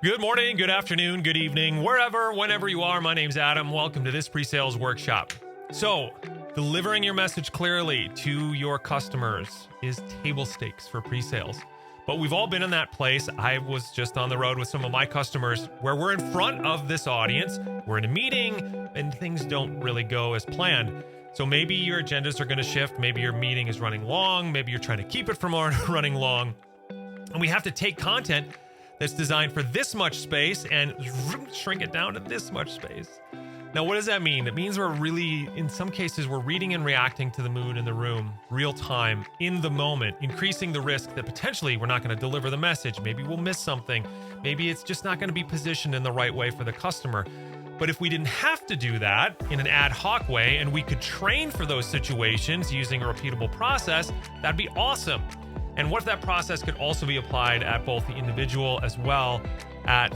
Good morning, good afternoon, good evening, whenever you are. My name's Adam. Welcome to this pre-sales workshop. So, delivering your message clearly to your customers is table stakes for pre-sales. But we've all been in that place. I was just on the road with some of my customers where we're in front of this audience, we're in a meeting, and things don't really go as planned. So maybe your agendas are going to shift, maybe your meeting is running long, maybe you're trying to keep it from running long. And we have to take content that's designed for this much space and shrink it down to this much space. Now, what does that mean? It means we're really, in some cases, we're reading and reacting to the mood in the room, real time, in the moment, increasing the risk that potentially we're not going to deliver the message. Maybe we'll miss something. Maybe it's just not going to be positioned in the right way for the customer. But if we didn't have to do that in an ad hoc way and we could train for those situations using a repeatable process, that'd be awesome. And what if that process could also be applied at both the individual as well at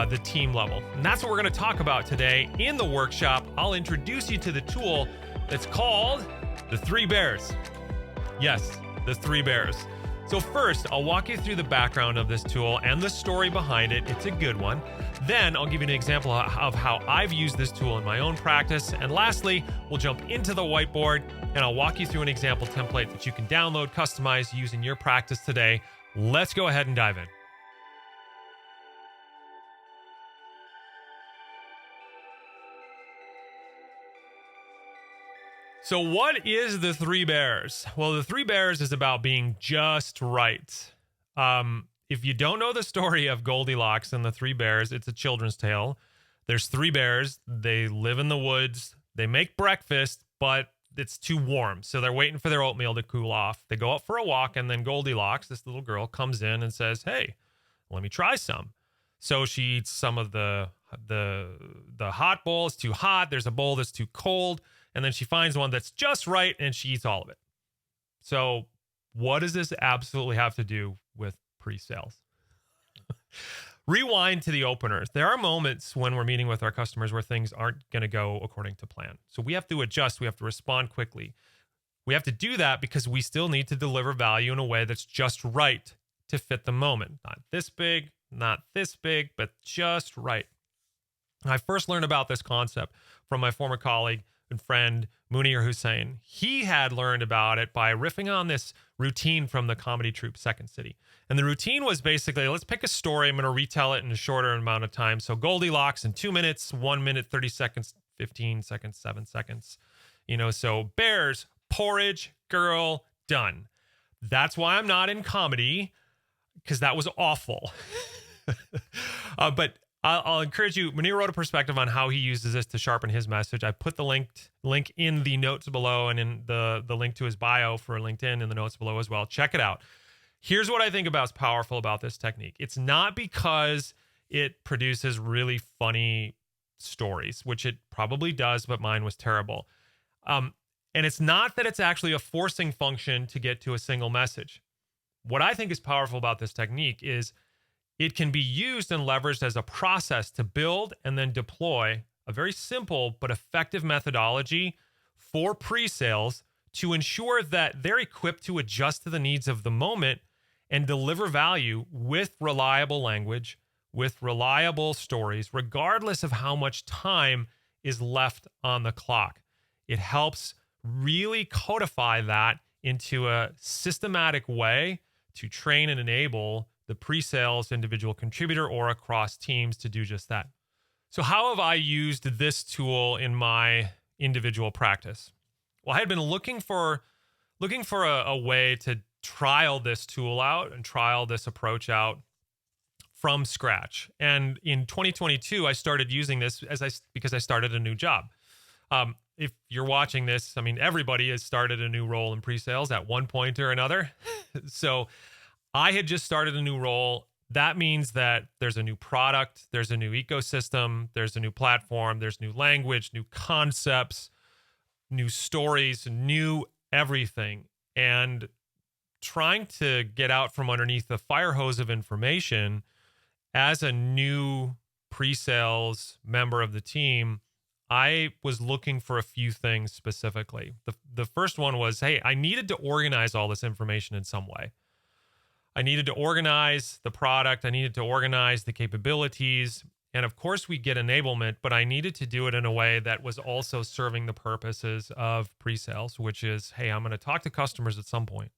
the team level? And that's what we're going to talk about today in the workshop. I'll introduce you to the tool that's called the 3 Bears. Yes, the 3 Bears. So first, I'll walk you through the background of this tool and the story behind it. It's a good one. Then I'll give you an example of how I've used this tool in my own practice. And lastly, we'll jump into the whiteboard and I'll walk you through an example template that you can download, customize, use in your practice today. Let's go ahead and dive in. So what is the 3 Bears? Well, the 3 Bears is about being just right. If you don't know the story of Goldilocks and the 3 Bears, it's a children's tale. There's 3 bears. They live in the woods. They make breakfast, but it's too warm. So they're waiting for their oatmeal to cool off. They go out for a walk, and then Goldilocks, this little girl, comes in and says, "Hey, let me try some." So she eats some of the hot bowl. It's too hot. There's a bowl that's too cold. And then she finds one that's just right, and she eats all of it. So what does this absolutely have to do with pre-sales? Rewind to the openers. There are moments when we're meeting with our customers where things aren't going to go according to plan. So we have to adjust. We have to respond quickly. We have to do that because we still need to deliver value in a way that's just right to fit the moment. Not this big, not this big, but just right. I first learned about this concept from my former colleague and friend, Munir Hussain. He had learned about it by riffing on this routine from the comedy troupe Second City. And the routine was basically, let's pick a story. I'm going to retell it in a shorter amount of time. So Goldilocks in 2 minutes, 1 minute, 30 seconds, 15 seconds, 7 seconds. So bears, porridge, girl, done. That's why I'm not in comedy, because that was awful. But I'll encourage you. Munir wrote a perspective on how he uses this to sharpen his message. I put the link in the notes below and in the link to his bio for LinkedIn in the notes below as well. Check it out. Here's what I think about is powerful about this technique. It's not because it produces really funny stories, which it probably does, but mine was terrible. And it's not that it's actually a forcing function to get to a single message. What I think is powerful about this technique is it can be used and leveraged as a process to build and then deploy a very simple but effective methodology for pre-sales to ensure that they're equipped to adjust to the needs of the moment and deliver value with reliable language, with reliable stories, regardless of how much time is left on the clock. It helps really codify that into a systematic way to train and enable the pre-sales individual contributor or across teams to do just that. So how have I used this tool in my individual practice? Well, I had been looking for a way to trial this tool out and trial this approach out from scratch. And in 2022, I started using this because I started a new job. If you're watching this, everybody has started a new role in pre-sales at one point or another. So I had just started a new role. That means that there's a new product, there's a new ecosystem, there's a new platform, there's new language, new concepts, new stories, new everything. And trying to get out from underneath the fire hose of information as a new pre-sales member of the team, I was looking for a few things specifically. The first one was, hey, I needed to organize all this information in some way. I needed to organize the product. I needed to organize the capabilities. And of course, we get enablement, but I needed to do it in a way that was also serving the purposes of pre-sales, which is, hey, I'm going to talk to customers at some point.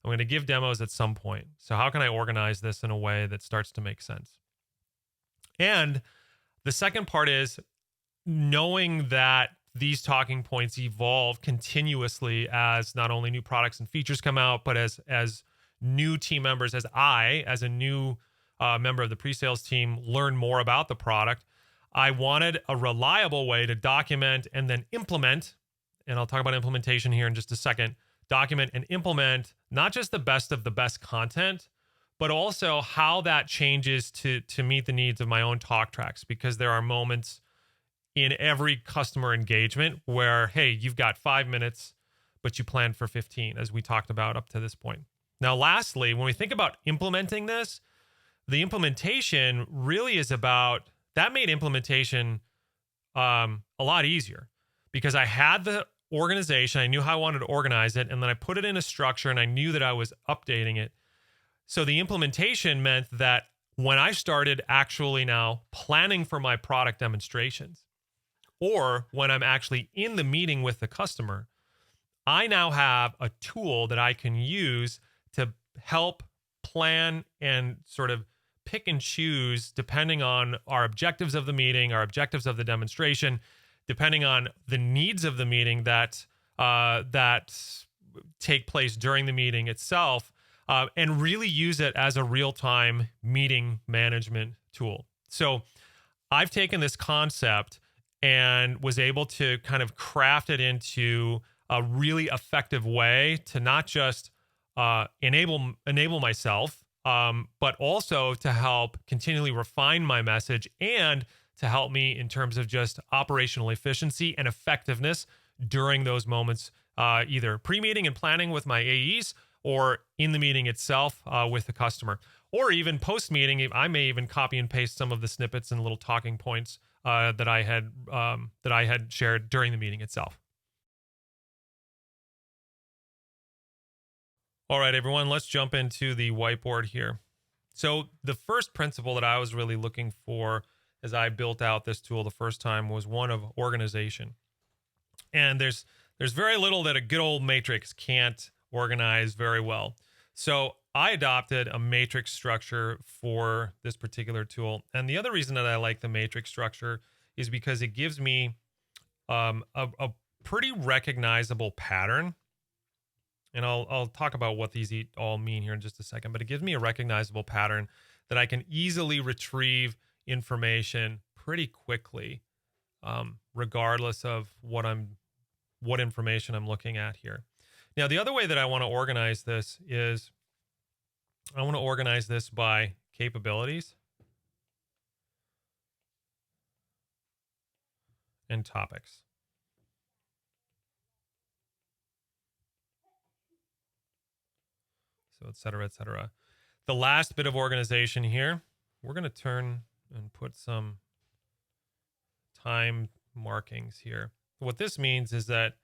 I'm going to give demos at some point. So how can I organize this in a way that starts to make sense? And the second part is knowing that these talking points evolve continuously as not only new products and features come out, but as new team members, as a new member of the pre-sales team, learn more about the product. I wanted a reliable way to document and then implement, and I'll talk about implementation here in just a second, document and implement not just the best of the best content, but also how that changes to meet the needs of my own talk tracks, because there are moments in every customer engagement where, hey, you've got 5 minutes, but you planned for 15, as we talked about up to this point. Now, lastly, when we think about implementing this, the implementation really is about, that made implementation a lot easier because I had the organization. I knew how I wanted to organize it. And then I put it in a structure and I knew that I was updating it. So the implementation meant that when I started actually now planning for my product demonstrations, or when I'm actually in the meeting with the customer, I now have a tool that I can use to help plan and sort of pick and choose depending on our objectives of the meeting, our objectives of the demonstration, depending on the needs of the meeting that take place during the meeting itself, and really use it as a real-time meeting management tool. So I've taken this concept and was able to kind of craft it into a really effective way to not just enable myself, but also to help continually refine my message and to help me in terms of just operational efficiency and effectiveness during those moments, either pre-meeting and planning with my AEs or in the meeting itself with the customer, or even post-meeting. I may even copy and paste some of the snippets and little talking points that I had shared during the meeting itself. All right, everyone, let's jump into the whiteboard here. So the first principle that I was really looking for as I built out this tool the first time was one of organization. And there's very little that a good old matrix can't organize very well. So I adopted a matrix structure for this particular tool. And the other reason that I like the matrix structure is because it gives me a pretty recognizable pattern. And I'll talk about what these all mean here in just a second, but it gives me a recognizable pattern that I can easily retrieve information pretty quickly, regardless of what information I'm looking at here. Now, the other way that I want to organize this is I want to organize this by capabilities and topics. So et cetera, et cetera. The last bit of organization here, we're going to turn and put some time markings here. What this means is that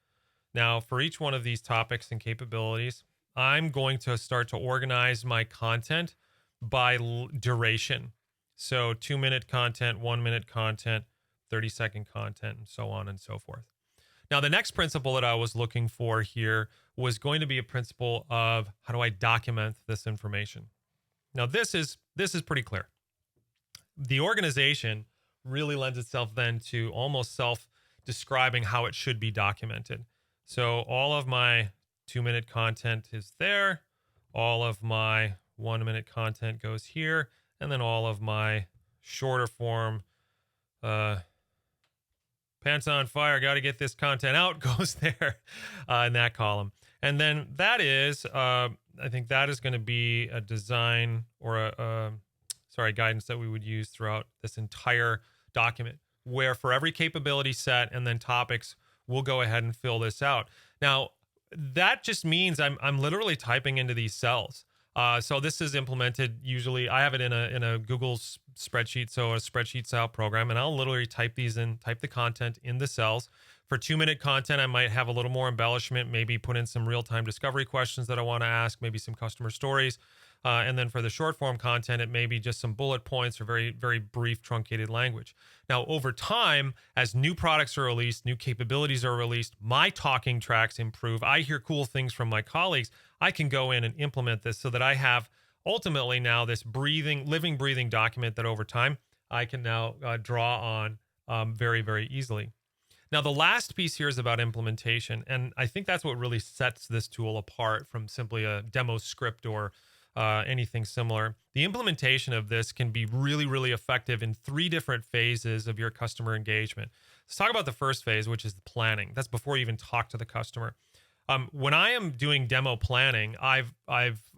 now for each one of these topics and capabilities, I'm going to start to organize my content by duration. So 2-minute content, 1-minute content, 30-second content, and so on and so forth. Now, the next principle that I was looking for here was going to be a principle of how do I document this information? Now, this is pretty clear. The organization really lends itself then to almost self-describing how it should be documented. So all of my 2-minute content is there. All of my 1-minute content goes here. And then all of my shorter form, pants on fire, got to get this content out, goes there in that column. And then that is, I think that is going to be a design or guidance that we would use throughout this entire document, where for every capability set and then topics, we'll go ahead and fill this out. Now, that just means I'm literally typing into these cells. So this is implemented usually. I have it in a Google spreadsheet, so a spreadsheet style program, and I'll literally type the content in the cells. For 2-minute content, I might have a little more embellishment, maybe put in some real-time discovery questions that I want to ask, maybe some customer stories. And then for the short form content, it may be just some bullet points or very, very brief truncated language. Now, over time, as new products are released, new capabilities are released, my talking tracks improve. I hear cool things from my colleagues. I can go in and implement this so that I have ultimately now this living, breathing document that over time I can now draw on very, very easily. Now, the last piece here is about implementation. And I think that's what really sets this tool apart from simply a demo script or anything similar. The implementation of this can be really, really effective in 3 different phases of your customer engagement. Let's talk about the first phase, which is the planning. That's before you even talk to the customer. When I am doing demo planning, I've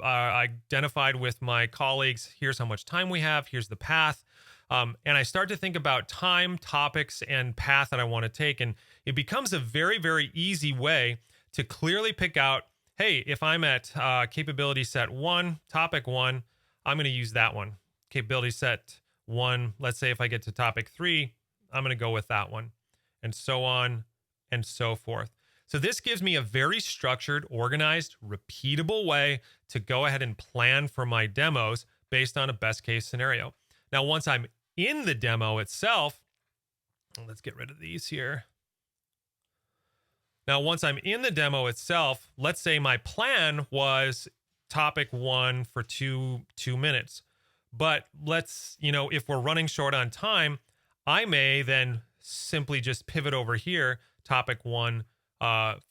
identified with my colleagues, here's how much time we have, here's the path. And I start to think about time, topics, and path that I want to take. And it becomes a very, very easy way to clearly pick out, hey, if I'm at capability set 1, topic 1, I'm going to use that one. Capability set 1, let's say if I get to topic 3, I'm going to go with that one, and so on and so forth. So this gives me a very structured, organized, repeatable way to go ahead and plan for my demos based on a best case scenario. Now, once I'm in the demo itself, let's get rid of these here. Now, once I'm in the demo itself, let's say my plan was topic 1 for two minutes. But let's, if we're running short on time, I may then simply just pivot over here, topic 1,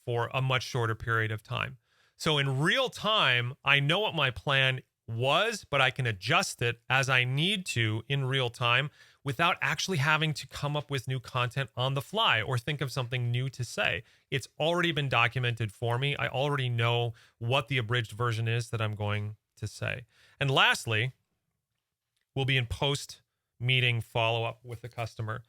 for a much shorter period of time. So in real time, I know what my plan was, but I can adjust it as I need to in real time without actually having to come up with new content on the fly or think of something new to say. It's already been documented for me. I already know what the abridged version is that I'm going to say. And lastly, we'll be in post-meeting follow-up with the customer.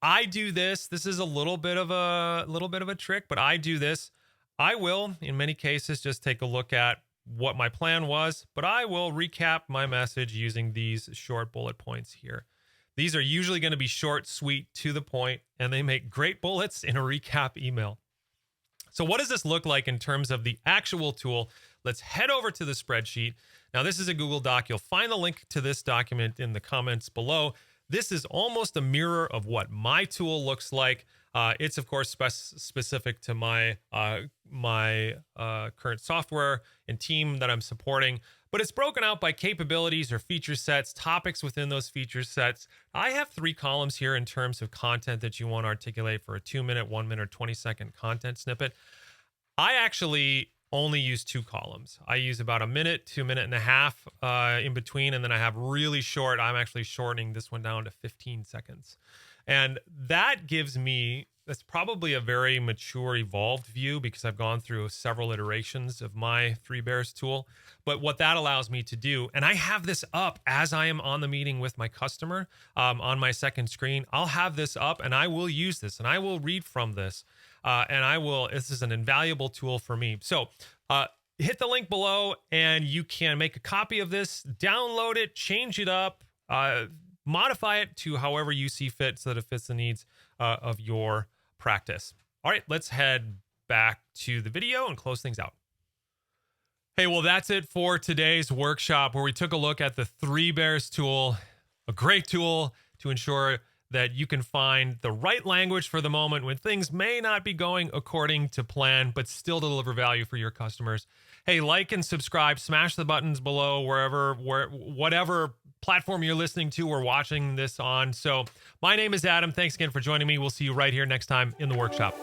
I do this. This is a little bit of a trick, but I do this. I will, in many cases, just take a look at what my plan was, but I will recap my message using these short bullet points here. These are usually going to be short, sweet, to the point, and they make great bullets in a recap email. So what does this look like in terms of the actual tool? Let's head over to the spreadsheet. Now, this is a Google Doc. You'll find the link to this document in the comments below. This is almost a mirror of what my tool looks like. It's, of course, specific to my current software and team that I'm supporting, but it's broken out by capabilities or feature sets, topics within those feature sets. I have 3 columns here in terms of content that you want to articulate for a 2-minute, 1-minute, 20-second content snippet. I actually only use 2 columns. I use about 1 minute to 1.5 minutes in between, and then I have really short. I'm actually shortening this one down to 15 seconds. And that gives me, that's probably a very mature, evolved view because I've gone through several iterations of my 3 Bears tool. But what that allows me to do, and I have this up as I am on the meeting with my customer on my second screen, I'll have this up and I will use this and I will read from this. This is an invaluable tool for me. So hit the link below and you can make a copy of this, download it, change it up, modify it to however you see fit so that it fits the needs of your practice. All right, let's head back to the video and close things out. Hey, well, that's it for today's workshop where we took a look at the 3 Bears tool, a great tool to ensure that you can find the right language for the moment when things may not be going according to plan, but still deliver value for your customers. Hey, like and subscribe, smash the buttons below whatever platform you're listening to or watching this on. So my name is Adam. Thanks again for joining me. We'll see you right here next time in the workshop.